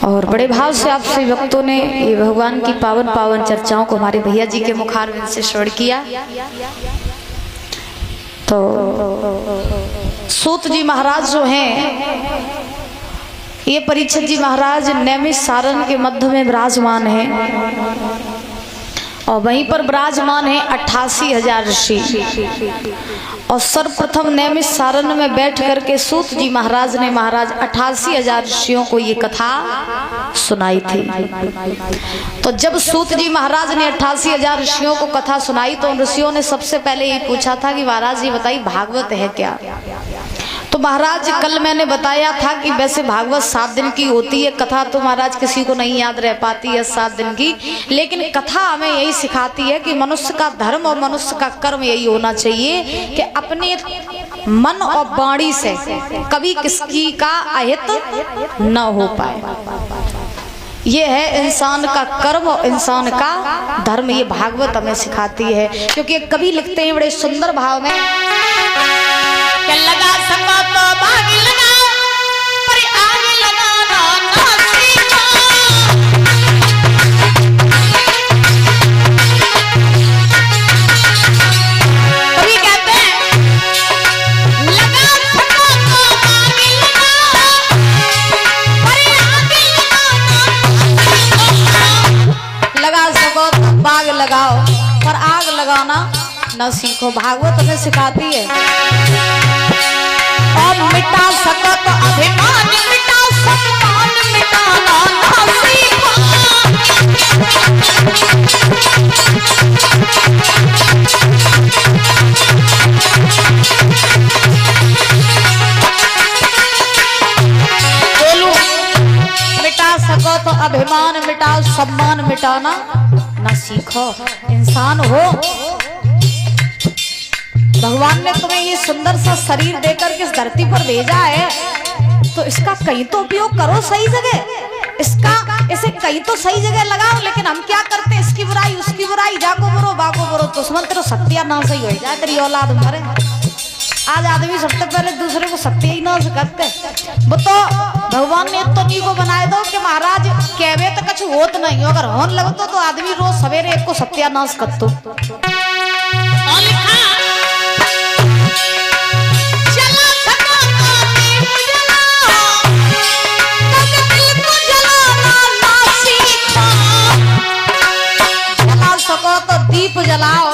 और बड़े भाव से आप सभी भक्तों ने ये भगवान की पावन पावन चर्चाओं को हमारे भैया जी के मुखारविंद से श्रवण किया। तो सूत जी महाराज जो हैं, ये परीक्षित जी महाराज नैमिषारण्य के मध्य में विराजमान हैं और वहीं पर विराजमान है 88,000 ऋषि। और सर्वप्रथम नैमिषारण्य में बैठ करके सूत जी महाराज ने 88,000 ऋषियों को ये कथा सुनाई थी। तो जब सूत जी महाराज ने 88,000 ऋषियों को कथा सुनाई तो उन ऋषियों ने सबसे पहले ये पूछा था कि महाराज ये बताइए भागवत है क्या। तो महाराज कल मैंने बताया था कि वैसे भागवत 7 दिन की होती है, कथा तो महाराज किसी को नहीं याद रह पाती है 7 दिन की, लेकिन कथा हमें यही सिखाती है कि मनुष्य का धर्म और मनुष्य का कर्म यही होना चाहिए कि अपने मन और वाणी से कभी किसी का अहित न हो पाए। ये है इंसान का कर्म और इंसान का धर्म, ये भागवत हमें सिखाती है। क्योंकि कवि लिखते हैं बड़े सुंदर भाव में, लगा सको तो भाग लगाओ पर आग लगाना ना सीखो। कभी कहते हैं लगा सको तो भाग लगाओ पर आग लगाना। लगा सको तो बाग लगाओ पर आग लगाना न सीखो। भागवत हमें सिखाती है। और मिटा सको तो अभिमान, मिटा सम्मान मिटाना ना सीखो। बोलो, मिटा सको तो अभिमान, मिटा सम्मान मिटाना ना सीखो। इंसान हो, भगवान ने तुम्हें ये सुंदर सा शरीर देकर के इस धरती पर भेजा है, तो इसका कहीं तो उपयोग करो सही जगह, इसे कहीं तो सही जगह लगाओ। लेकिन हम क्या करते हैं, इसकी बुराई उसकी बुराई, जाको बुरो बाको बुरो, दुश्मन तेरे सत्यानाश ही हो जाए, तेरी औलाद मरे। आज आदमी सबसे पहले दूसरे को सत्यानाश करते। वो तो भगवान ने तो नी को बनाए दो कि महाराज कहवे तो कुछ होत नहीं, अगर होन लगतो तो आदमी रोज सवेरे एक को सत्यानाश करतो। दीप जलाओ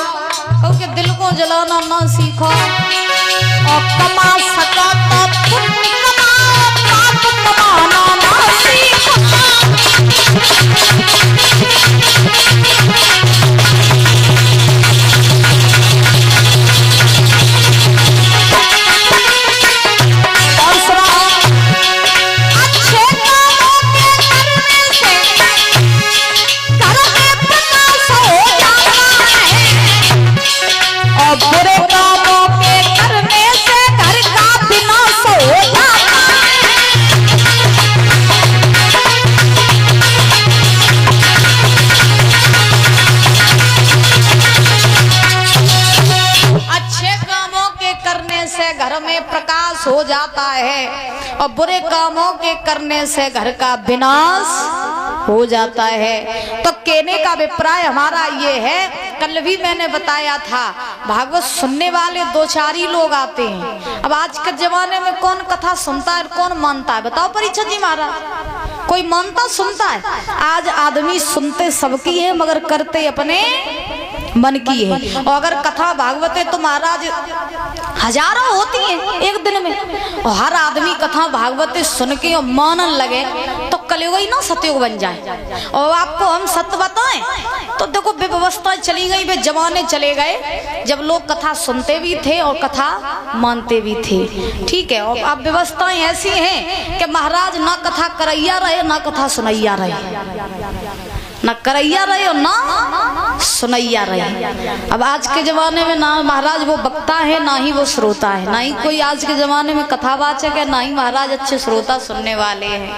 क्योंकि दिल को जलाना ना सीखो। और कमा सको तो पुण्य कमाओ, पाप कमाना ना सीखो। और सुनाओ, अच्छे कामों के करने से घर में प्रकाश हो जाता है और बुरे कामों के करने से घर का विनाश हो जाता है। अच्छे कामों के करने से घर में प्रकाश हो जाता है और बुरे कामों के करने से घर का विनाश हो जाता है। तो कहने का अभिप्राय हमारा ये है, कल भी मैंने बताया था, भागवत सुनने वाले 2-4 ही लोग आते हैं। अब आज के जमाने में कौन कथा सुनता है और कौन मानता है, बताओ परीक्षित जी महाराज। कोई मानता सुनता है? आज आदमी सुनते सबकी है मगर करते अपने मन की है। और अगर कथा भागवत है तो महाराज हजारों होती है एक दिन में, और हर आदमी कथा भागवत सुन के और मानन लगे तो कलयुग ही ना सतयुग बन जाए। और आपको हम सत्य बताएं तो देखो व्यवस्था चली गई, वे जमाने चले गए जब लोग कथा सुनते भी थे और कथा मानते भी थे। ठीक है, और अब व्यवस्थाएं ऐसी हैं कि महाराज ना कथा करैया रहे ना कथा सुनैया रहे, ना करैया रहे और ना सुनैया रहे। अब आज के जमाने में ना महाराज वो वक्ता है ना ही वो श्रोता है, ना ही कोई आज के जमाने में कथावाचक है ना ही महाराज अच्छे श्रोता सुनने वाले हैं।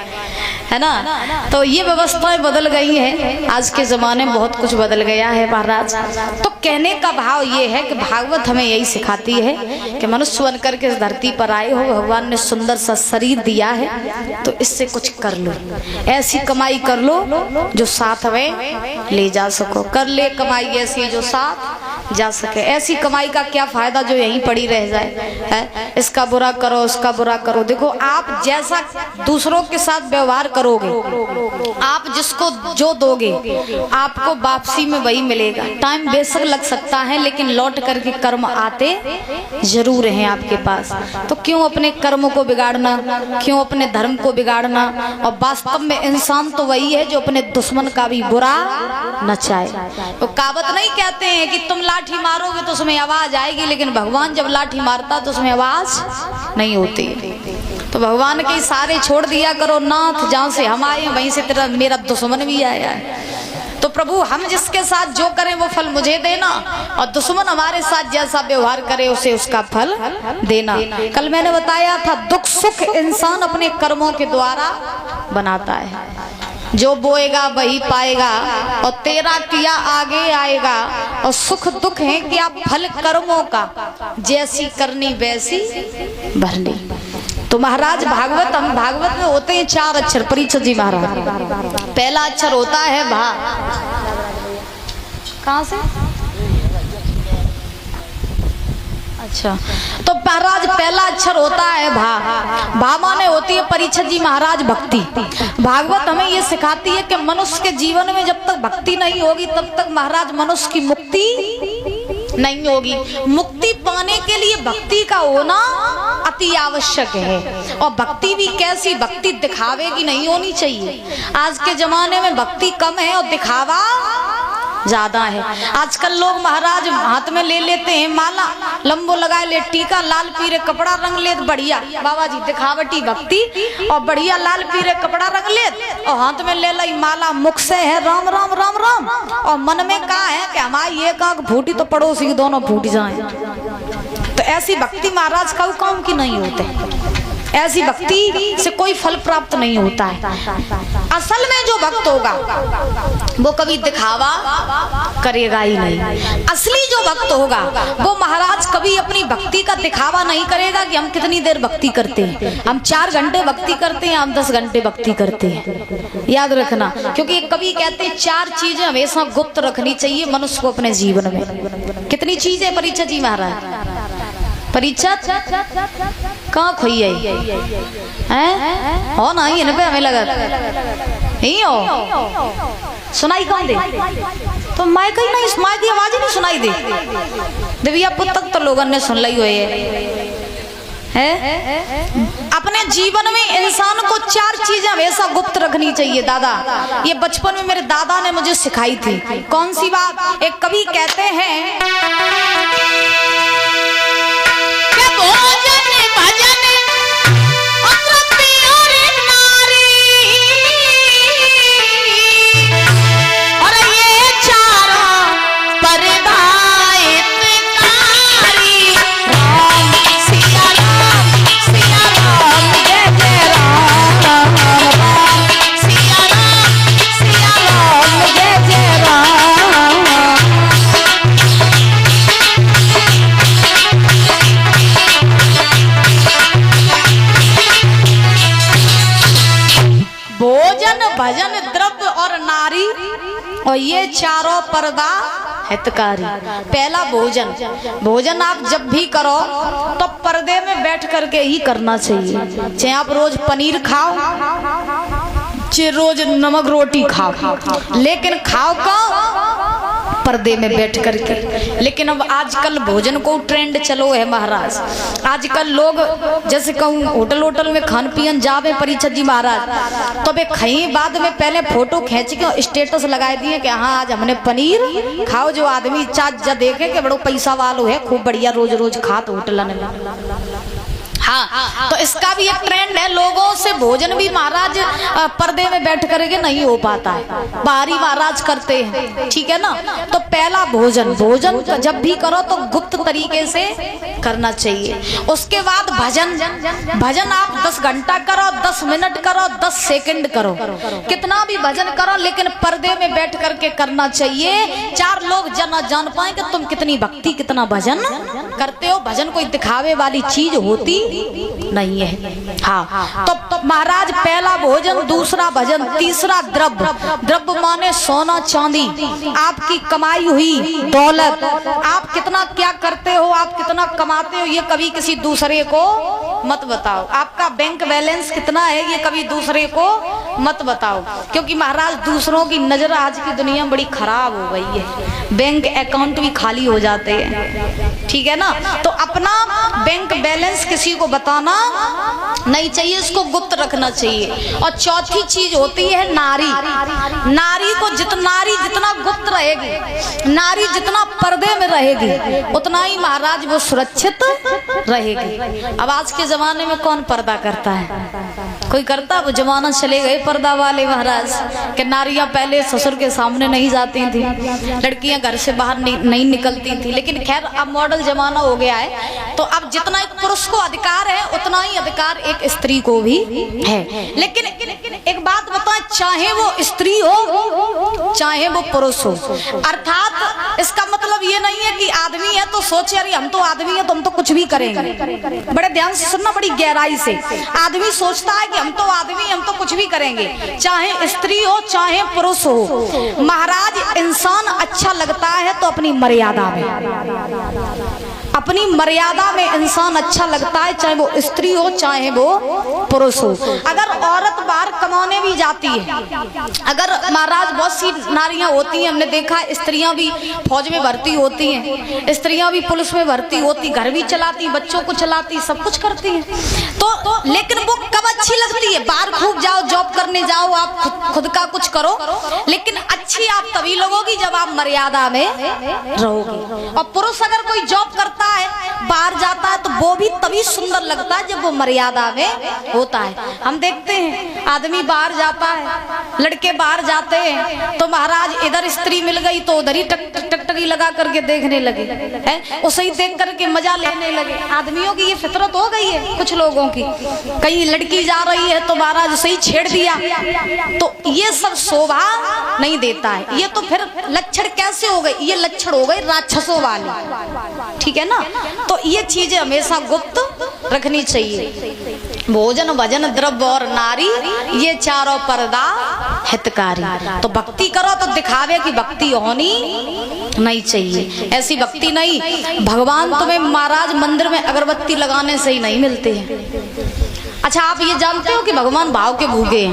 है ना। तो ये व्यवस्थाएं बदल गई हैं, आज के जमाने में बहुत कुछ बदल गया है महाराज। तो कहने का भाव ये है कि भागवत हमें यही सिखाती है कि मनुष्य बनकर के इस धरती पर आए हो, भगवान ने सुंदर सा शरीर दिया है तो इससे कुछ कर लो, ऐसी कमाई कर लो जो साथ में ले जा सको, कर ले कमाई ऐसी जो साथ जा सके। ऐसी कमाई का क्या फायदा जो यहीं पड़ी रह जाए है? इसका बुरा करो उसका बुरा करो। देखो आप जैसा दूसरों के साथ व्यवहार करोगे, आप जिसको जो दोगे आपको वापसी में वही मिलेगा। टाइम बेशक लग सकता है लेकिन लौट करके कर्म आते जरूर हैं आपके पास। तो क्यों अपने कर्म को बिगाड़ना, क्यों अपने धर्म को बिगाड़ना। और वास्तव में इंसान तो वही है जो अपने दुश्मन का भी बुरा न चाहे। तो कहावत नहीं कहते हैं कि तुम लाठी मारोगे तो उसमें आवाज आएगी, लेकिन भगवान जब लाठी मारता तो उसमें आवाज नहीं होती। तो भगवान के इशारे छोड़ दिया करो, नाथ जहाँ से हम आए वहीं से तेरा मेरा दुश्मन भी आया है। तो प्रभु हम जिसके साथ जो करें वो फल मुझे देना, और दुश्मन हमारे साथ जैसा व्यवहार करे उसे उसका फल देना। कल मैंने बताया था दुख सुख इंसान अपने कर्मों के द्वारा बनाता है। जो बोएगा वही पाएगा और तेरा किया आगे आएगा। और सुख दुख है कि आप फल कर्मों का जैसी करनी वैसी भरनी। तो महाराज भागवत, हम भागवत में होते हैं 4 अक्षर। परीक्षित जी महाराज, पहला अक्षर होता है भा। कहाँ से? अच्छा, तो महाराज पहला अक्षर होता है भा। भा माने होती है परीक्षित जी महाराज भक्ति। भागवत हमें ये सिखाती है कि मनुष्य के जीवन में जब तक भक्ति नहीं होगी तब तक महाराज मनुष्य की मुक्ति नहीं होगी। मुक्ति पाने के लिए भक्ति का होना अति आवश्यक है। और भक्ति भी कैसी, भक्ति दिखावे की नहीं होनी चाहिए। आज के जमाने में भक्ति कम है और दिखावा ज्यादा है। आजकल लोग महाराज हाथ में ले लेते हैं माला, लंबो लगाए ले टीका, लाल पीरे कपड़ा रंग ले, बढ़िया बाबा जी दिखावटी भक्ति, और बढ़िया लाल पीरे कपड़ा रंग ले और हाथ में ले ली माला, मुख से है राम राम राम राम, और मन में कहा है कि हमारी एक आंख फूटी तो पड़ोसी की दोनों फूट जाए। तो ऐसी भक्ति महाराज का काम की नहीं होते। ऐसी भक्ति से कोई फल प्राप्त नहीं होता है। असल में जो भक्त होगा वो कभी दिखावा करेगा ही नहीं। असली जो भक्त होगा वो महाराज कभी अपनी भक्ति का दिखावा नहीं करेगा कि हम कितनी देर भक्ति करते हैं, हम 4 घंटे भक्ति करते हैं, हम 10 घंटे भक्ति करते हैं। याद रखना, क्योंकि कभी कहते हैं 4 चीजें हमेशा गुप्त रखनी चाहिए मनुष्य को अपने जीवन में। कितनी चीजें परीक्षा जी महाराज? परीक्षा कहाँ खोई है हो ना, ये पे हमें लगा नहीं हो सुनाई कौन दे? तो माइक ही नहीं, माइक की आवाज ही नहीं सुनाई दे। देविया पुत तक तो लोगों ने सुन ली हुई है। अपने जीवन में इंसान को 4 चीजें हमेशा गुप्त रखनी चाहिए। दादा, ये बचपन में मेरे दादा ने मुझे सिखाई थी। कौन सी बात? एक कवि कहते हैं भोजन भजन अमृति और नारी, और ये चारों परदायित कारी। राम सिया राम जय जय राम, राम सिया राम जय जय राम। भोजन भजन द्रव्य और नारी, और ये चारों पर्दा हितकारी। पहला भोजन, भोजन आप जब भी करो तो पर्दे में बैठ करके ही करना चाहिए। चाहे आप रोज पनीर खाओ, चाहे रोज नमक रोटी खाओ, लेकिन खाओ का पर्दे में बैठ करके। लेकिन अब आजकल भोजन को ट्रेंड चलो है महाराज। आजकल लोग जैसे कहूँ होटल में खान पियन जावे परीक्षा जी महाराज, तो वे खई बाद में पहले फोटो खींच के स्टेटस लगा दिए कि हाँ आज हमने पनीर खाओ। जो आदमी चाचा देखे कि बड़ो पैसा वालो है, खूब बढ़िया रोज रोज खात होटल में। हाँ, तो इसका भी एक ट्रेंड है, लोगों से भोजन भी महाराज पर्दे में बैठ करके नहीं हो पाता है, बाहरी महाराज करते हैं, ठीक है ना। तो पहला भोजन जब भी करो तो गुप्त तरीके से करना चाहिए। उसके बाद भजन आप 10 घंटा करो, 10 मिनट करो, 10 सेकंड करो, कितना भी भजन करो, लेकिन पर्दे में बैठ करके करना चाहिए। 4 लोग जान पाए कि तुम कितनी भक्ति कितना भजन करते हो। भजन कोई दिखावे वाली चीज होती नहीं है। हाँ, तो महाराज पहला भोजन, दूसरा भजन, तीसरा द्रव्य माने सोना चांदी, आपकी कमाई हुई दौलत, आप कितना क्या करते हो, आप कितना कमाते हो, ये कभी किसी दूसरे को मत बताओ। आपका बैंक बैलेंस कितना है, ये कभी दूसरे को मत बताओ, क्योंकि महाराज दूसरों की नजर आज की दुनिया में बड़ी खराब हो गई है, बैंक अकाउंट भी खाली हो जाते हैं, ठीक है ना। तो अपना बैंक बैलेंस किसी को बताना नहीं चाहिए, इसको गुप्त रखना चाहिए। और चौथी चीज होती है नारी को जितना गुप्त रहेगी, नारी जितना पर्दे में रहेगी, उतना ही महाराज वो सुरक्षित रहेगी। अब आज के जमाने में कौन पर्दा करता है, कोई करता? वो जमाना चले गए पर्दा वाले महाराज, कि नारियां पहले ससुर के सामने नहीं जाती थी, लड़कियां घर से बाहर नहीं निकलती थी। लेकिन खैर अब मॉडल जमाना हो गया है, तो अब जितना एक पुरुष को अधिकार है उतना ही अधिकार एक स्त्री को भी है। लेकिन एक बात बताएं, चाहे वो स्त्री हो चाहे वो पुरुष हो, अर्थात इसका मतलब ये नहीं है कि आदमी है तो सोचे अरे हम तो आदमी है तो हम तो कुछ भी करेंगे। बड़े ध्यान से सुनना, बड़ी गहराई से। आदमी सोचता है कि हम तो आदमी, हम तो कुछ भी करेंगे, चाहे स्त्री हो चाहे पुरुष हो। महाराज इंसान अच्छा लगता है तो अपनी मर्यादा में, अपनी मर्यादा में इंसान अच्छा लगता है, चाहे वो स्त्री हो चाहे वो पुरुष हो। अगर औरत बाहर कमाने भी जाती है, अगर महाराज बहुत सी नारियां होती हैं, हमने देखा स्त्रियां भी फौज में भर्ती होती हैं, स्त्रियां भी पुलिस में भर्ती होती, घर भी चलाती, बच्चों को चलाती, सब कुछ करती हैं। तो लेकिन वो कब अच्छी लगती है? बाहर खूब जाओ, जॉब करने जाओ, आप खुद का कुछ करो, लेकिन अच्छी आप तभी लगोगी जब आप मर्यादा में रहोगे। और पुरुष अगर कोई जॉब करता है, बाहर जाता है, तो वो भी तभी सुंदर लगता है जब वो मर्यादा में होता है। हम देखते हैं आदमी बाहर जाता है, लड़के बाहर जाते हैं, तो महाराज इधर स्त्री मिल गई तो उधर ही टकटकी लगा करके देखने लगे हैं, उसे ही देख करके मजा लेने लगे। आदमियों की ये फितरत हो गई है कुछ लोगों की। कहीं लड़की जा रही है तो महाराज उसे ही छेड़ दिया, तो ये सब शोभा नहीं देता है। ये तो फिर लक्षण कैसे हो गए? ये लक्षण हो गए राक्षसों वाले, ठीक है ना। तो ये चीजें हमेशा गुप्त रखनी चाहिए। भोजन भजन द्रव्य और नारी, ये चारों पर्दा हितकारी। तो भक्ति करो तो दिखावे की भक्ति होनी नहीं चाहिए, ऐसी भक्ति नहीं। भगवान तुम्हें महाराज मंदिर में अगरबत्ती लगाने से ही नहीं मिलते हैं। अच्छा, आप ये जानते हो कि भगवान भाव के भूखे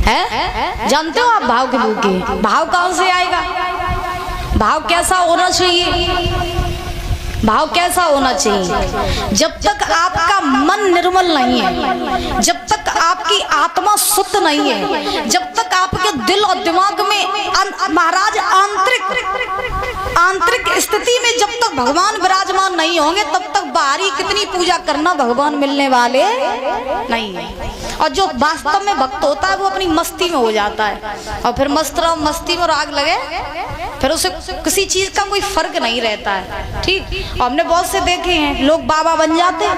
हैं? जानते हो आप भाव के भूखे? भाव कहां से आएगा? भाव कैसा होना चाहिए? भाव कैसा होना चाहिए? जब तक आपका मन निर्मल नहीं है, जब तक आपकी आत्मा शुद्ध नहीं है, जब तक आपके दिल और दिमाग में महाराज आंतरिक स्थिति में जब तक भगवान विराजमान नहीं होंगे, तब तक बाहरी कितनी पूजा करना भगवान मिलने वाले नहीं है। और जो वास्तव में भक्त होता है वो अपनी मस्ती में हो जाता है, और फिर मस्ती में राग लगे, फिर उसे किसी चीज का कोई फर्क नहीं रहता है, ठीक। और हमने बहुत से देखे हैं, लोग बाबा बन जाते हैं,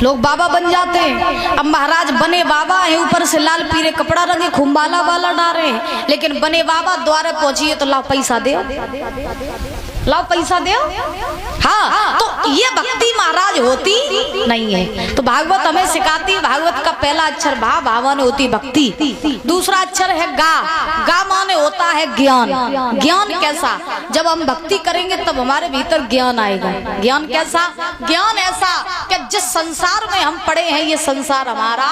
लोग बाबा बन जाते हैं। अब महाराज बने बाबा है, ऊपर से लाल पीले कपड़ा रंगे, खुम्बाला वाला डारे, लेकिन बने बाबा द्वारे पहुंचिए तो लाओ पैसा दे, लाओ पैसा दे। हाँ, तो ये भक्ति महाराज होती नहीं है। तो भागवत हमें सिखाती है, भागवत का पहला अक्षर भा, भा माने होती भक्ति, दूसरा अक्षर है गा, गा माने होता है ज्ञान। ज्ञान कैसा? जब हम भक्ति करेंगे तब हमारे भीतर ज्ञान आएगा। ज्ञान कैसा? ज्ञान ऐसा कि जिस संसार में हम पड़े हैं ये संसार हमारा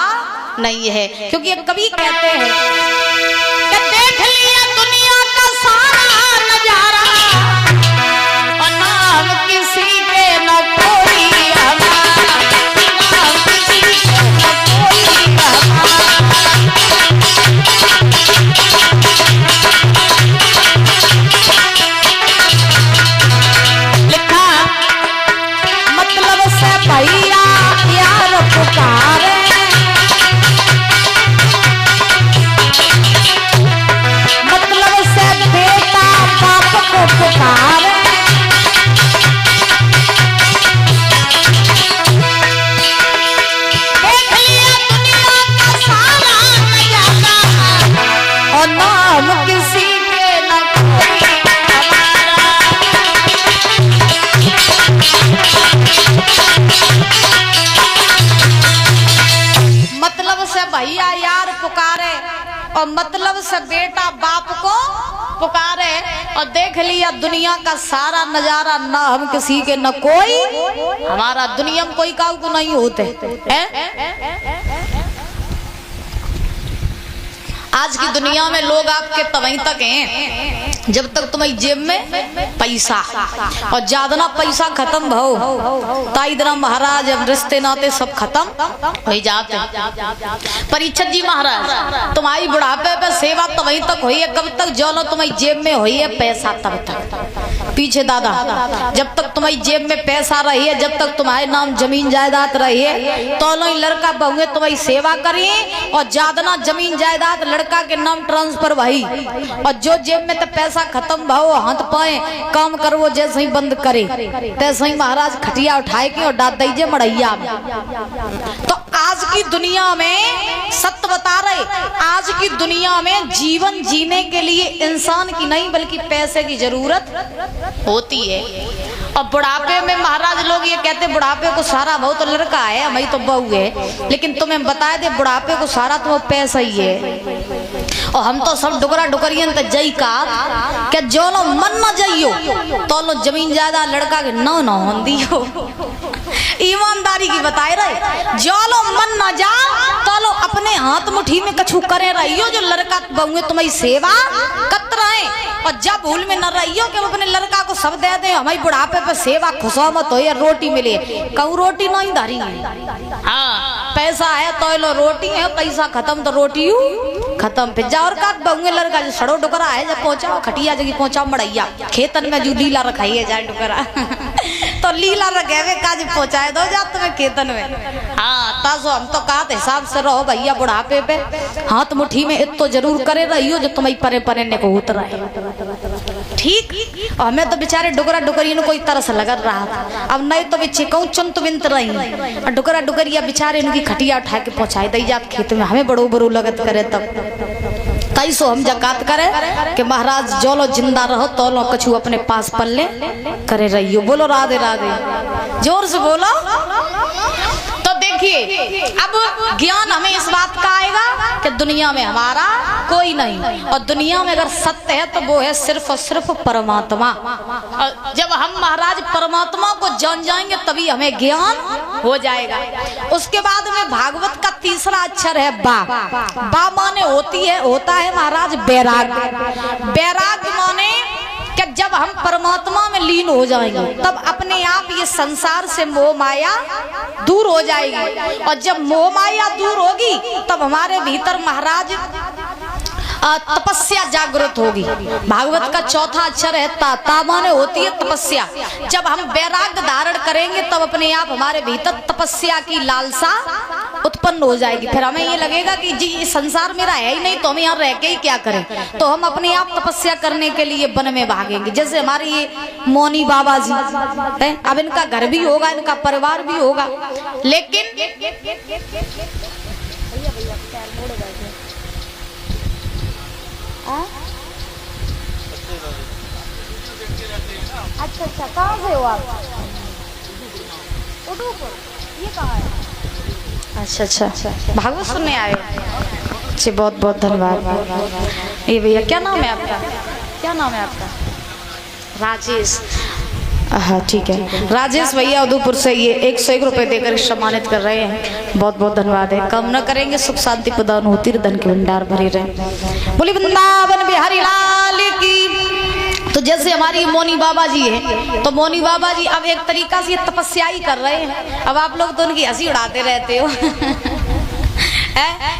नहीं है। क्योंकि ये कवि कहते हैं कि देख लिया दुनिया का सारा नजारा, किसी के न कोई हमारा, किसी के न कोई लिखा मतलब से भैया और मतलब से बेटा बाप को पुकारे और देख लिया दुनिया का सारा नजारा, ना हम किसी के न कोई हमारा, दुनिया में कोई काऊ को नहीं होते है? आज की दुनिया में लोग आपके तवहीं तक हैं जब तक तुम्हारी जेब में पैसा, और ज्यादा ना पैसा खत्म भाव ताइदरा महाराज अब रिश्ते नाते सब खत्म हो जाते। परीक्षित जी महाराज तुम्हारी बुढ़ापे पे सेवा तवहीं तक हुई है कब तक जो तुम्हारी जेब में हुई है पैसा तब तक। पीछे दादा जब तक तुम्हारी जेब में पैसा रही है, जब तक तुम्हारे नाम जमीन जायदाद रही है, तो लड़का बहुए तुम्हारी सेवा करी, और ज्यादा ना जमीन जायदाद लड़का के नाम ट्रांसफर भाई, और जो जेब में तो पैसा खत्म भाव हाथ पाए काम कर वो जैसे ही बंद करे तैसे ही महाराज खटिया उठाए के और डाल दीजिए मड़ैया में। तो आज की दुनिया में सत्य बता रहे, आज की दुनिया में जीवन जीने के लिए इंसान की नहीं बल्कि पैसे की जरूरत होती है। और बुढ़ापे में महाराज लोग ये कहते बुढ़ापे को सारा बहु तो लड़का है हमारी तो बहू है, लेकिन तुम्हें बताए दे बुढ़ापे को सारा तो पैसा ही है। और हम तो सब डुकरा डुकरियन तो जई का क्या जो लो मन न जाइयो तो लो जमीन ज्यादा लड़का के न होंदी हो, ईमानदारी की बताए रहे, जो लो मन न जा तो लो अपने हाथ मुट्ठी में कछु करे रहियो, जो लड़का बहुए तुम्हारी सेवा कतरा है, और जब भूल में न रहियो कि अपने लड़का को सब दे दे हमारी बुढ़ापे पे सेवा खुशामत हो या रोटी मिले, कहूँ रोटी नहीं धारी है। हाँ पैसा है तो लो रोटी है, पैसा खत्म तो रोटी खत्म पे जा। और का बहुए लड़का जो सड़ो डुकरा है जब पहुंचाओ खटिया जगह पहुंचाओ मड़ैया खेतन में जो लीला रखाई है जाए डुकरा तो लीला रखे काज पहुंचाए दो जा तुम्हें खेतन में। हाँ तासो हम तो कहा हिसाब से रहो भैया बुढ़ापे पे हाथ मुट्ठी में इतो जरूर करे रहियो जो तुम्हें परे परे ने को उतरा है ठीक। और हमें तो बेचारे डुकरा डुकरिया कोई तरस लग रहा था, अब नहीं तो बेचे कहूँ चंत बिंत रही और डुकरा डुकरिया बेचारे उनकी खटिया उठा के पहुंचाए दी जात खेत में, हमें बड़ो बड़ो लगत करे तब कई सो हम जकात करे कि महाराज जो लो जिंदा रहो तो लो कछु अपने पास पल्ले करे रहियो। बोलो राधे राधे, जोर से बोलो। तो देखिए अब ज्ञान हमें इस बात का आएगा कि दुनिया में हमारा कोई नहीं, और दुनिया में अगर सत्य है तो वो है सिर्फ और सिर्फ परमात्मा। और जब हम महाराज परमात्मा को जान जाएंगे तभी हमें ज्ञान हो जाएगा। उसके बाद में भागवत का तीसरा अक्षर है बा। बा माने होती है होता है महाराज बैराग। बैराग माने कि जब हम परमात्मा में लीन हो जाएंगे तब अपने आप ये संसार से मोह माया दूर हो जाएगी, और जब मोह माया दूर होगी तब हमारे भीतर महाराज तपस्या जागृत होगी। भागवत का चौथा अक्षर है ता। ता माने होती है तपस्या। जब हम वैराग्य धारण करेंगे तब अपने आप हमारे भीतर तपस्या की लालसा उत्पन्न हो जाएगी। फिर हमें ये लगेगा कि जी ये संसार मेरा है ही नहीं तो हम यहाँ रह के ही क्या करें, तो हम अपने आप तपस्या करने के लिए वन में भागेंगे। जैसे हमारे ये मौनी बाबा जी है, अब इनका घर भी होगा, इनका परिवार भी होगा, लेकिन अच्छा अच्छा कहाँ से हो आप? ये कहाँ है? अच्छा अच्छा भागवत सुनने आए जी, बहुत बहुत धन्यवाद। ये भैया क्या नाम है आपका? क्या नाम है आपका? राजेश। हाँ ठीक है, राजेश भैया उदयपुर से ये 101 रुपए देकर सम्मानित कर रहे हैं, बहुत बहुत धन्यवाद है। कामना करेंगे सुख शांति प्रदान होती रहे, धन के भंडार भरे रहे। बोली वृंदावन बिहारी लाल की। तो जैसे हमारी मोनी बाबा जी है, तो मोनी बाबा जी अब एक तरीका से ये तपस्या ही कर रहे हैं। अब आप लोग तो उनकी हंसी उड़ाते रहते हो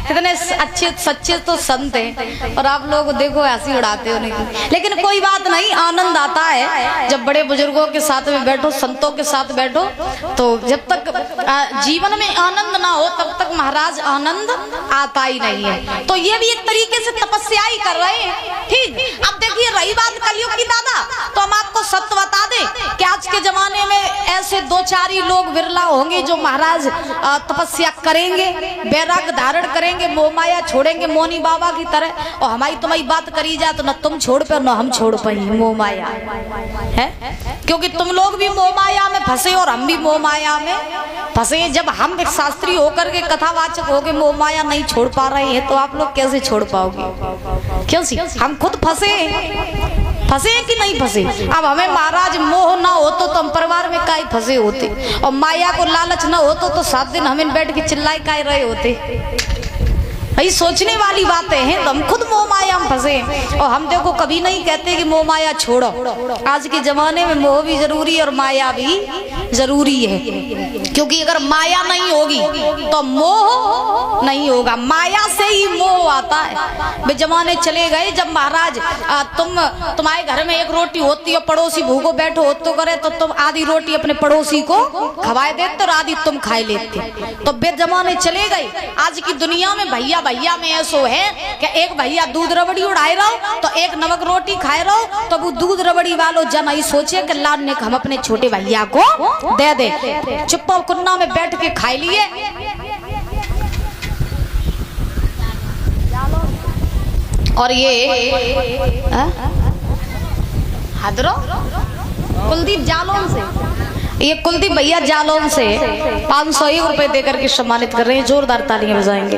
कितने अच्छे सच्चे तो संत हैं और आप लोग देखो हंसी उड़ाते हो नहीं, लेकिन कोई बात नहीं, आनंद आता है जब बड़े बुजुर्गों के साथ में बैठो, संतों के साथ बैठो। तो जब तक जीवन में आनंद ना हो तब तक महाराज आनंद आता ही नहीं है। तो ये भी एक तरीके से तपस्या ही कर रहे हैं। ठीक, अब देखिए रही बात कलयुग की दादा, तो हम आपको सत्य बता दें कि आज के जमाने में ऐसे दो चार ही लोग विरला होंगे जो महाराज तपस्या करेंगे, वैराग्य धारण करेंगे, मोह माया छोड़ेंगे मोनी बाबा की तरह, और हमारी तुम्हारी बात करी जाए तो न तुम छोड़ पे न हम छोड़ पाए मोह माया है। क्योंकि तुम लोग भी मोह माया में फंसे और हम भी मोह माया में फंसे। जब हम एक शास्त्री होकर के कथावाचक होके मोह माया नहीं छोड़ पा रहे हैं तो आप लोग कैसे छोड़ पाओगे? क्यों? हम खुद फंसे कि नहीं फंसे? अब हमें महाराज मोह ना होतो तो हम परिवार में काहे फंसे होते, और माया को लालच ना होतो तो 7 दिन हमें बैठ के चिल्लाए काहे रहे होते। भाई सोचने वाली बातें हैं। तो हम खुद मोह माया में फंसे, और हम देखो कभी नहीं कहते कि मोह माया छोड़ो। आज के जमाने में मोह भी जरूरी है और माया भी जरूरी है, क्योंकि अगर माया नहीं होगी तो मोह नहीं होगा। माया से ही मोह आता है। वे जमाने चले गए जब महाराज तुम्हारे घर में एक रोटी होती है, पड़ोसी भूखो बैठो हो तो करे तो तुम आधी रोटी अपने पड़ोसी को खवाए देते और आधी तुम खाए लेते। तो वे जमाने चले गए। आज की दुनिया में भैया में ऐसो है कि एक भैया दूध रबड़ी उड़ाए रहो तो एक नमक रोटी खाए रहो, तो वो दूध रबड़ी वालों जन ही सोचे कि लाल ने हम अपने छोटे भैया को दे दे। चुप्पा कुन्ना में बैठ के खाई लिए। और ये हदरो कुलदीप जालौन से, ये कुलदीप भैया जालौन से 501 रुपए देकर के सम्मानित कर रहे हैं। जोरदार तालियां बजाएंगे।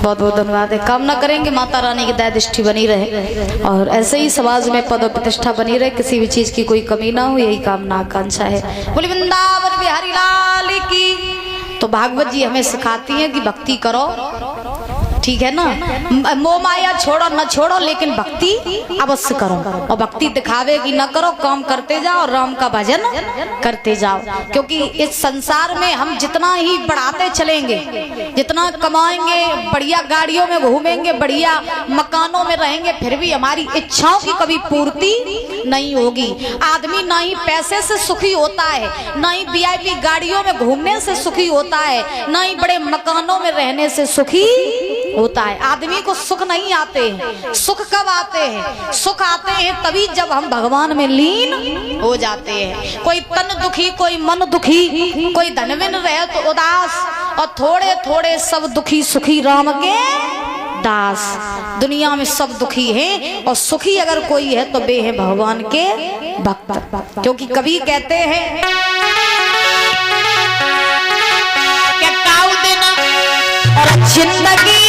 बहुत बहुत धन्यवाद है। कामना करेंगे माता रानी की दया दृष्टि बनी रहे और ऐसे ही समाज में पद प्रतिष्ठा बनी रहे, किसी भी चीज की कोई कमी ना हो, यही कामना आकांक्षा है। बोली वृंदावन बिहारी लाल की। तो भागवत जी हमें सिखाती हैं कि भक्ति करो, ठीक है ना। मोह माया छोड़ो न छोड़ो, लेकिन भक्ति अवश्य करो। और भक्ति दिखावे की न करो, काम करते जाओ और राम का भजन करते जाओ। क्योंकि इस संसार में हम जितना ही बढ़ाते चलेंगे, जितना कमाएंगे, बढ़िया गाड़ियों में घूमेंगे, बढ़िया मकानों में रहेंगे, फिर भी हमारी इच्छाओं की कभी पूर्ति नहीं होगी। आदमी ना ही पैसे से सुखी होता है, ना ही VIP गाड़ियों में घूमने से सुखी होता है, ना ही बड़े मकानों में रहने से सुखी होता है। आदमी को सुख नहीं आते हैं। सुख कब आते हैं? सुख आते हैं तभी जब हम भगवान में लीन हो जाते हैं। कोई तन दुखी, कोई मन दुखी, कोई धनविन रहे तो उदास, और थोड़े थोड़े सब दुखी सुखी राम के दास। दुनिया में सब दुखी हैं और सुखी अगर कोई है तो वे है भगवान के भक्त। क्योंकि कभी कहते हैं क्या काऊ दिन और जिंदगी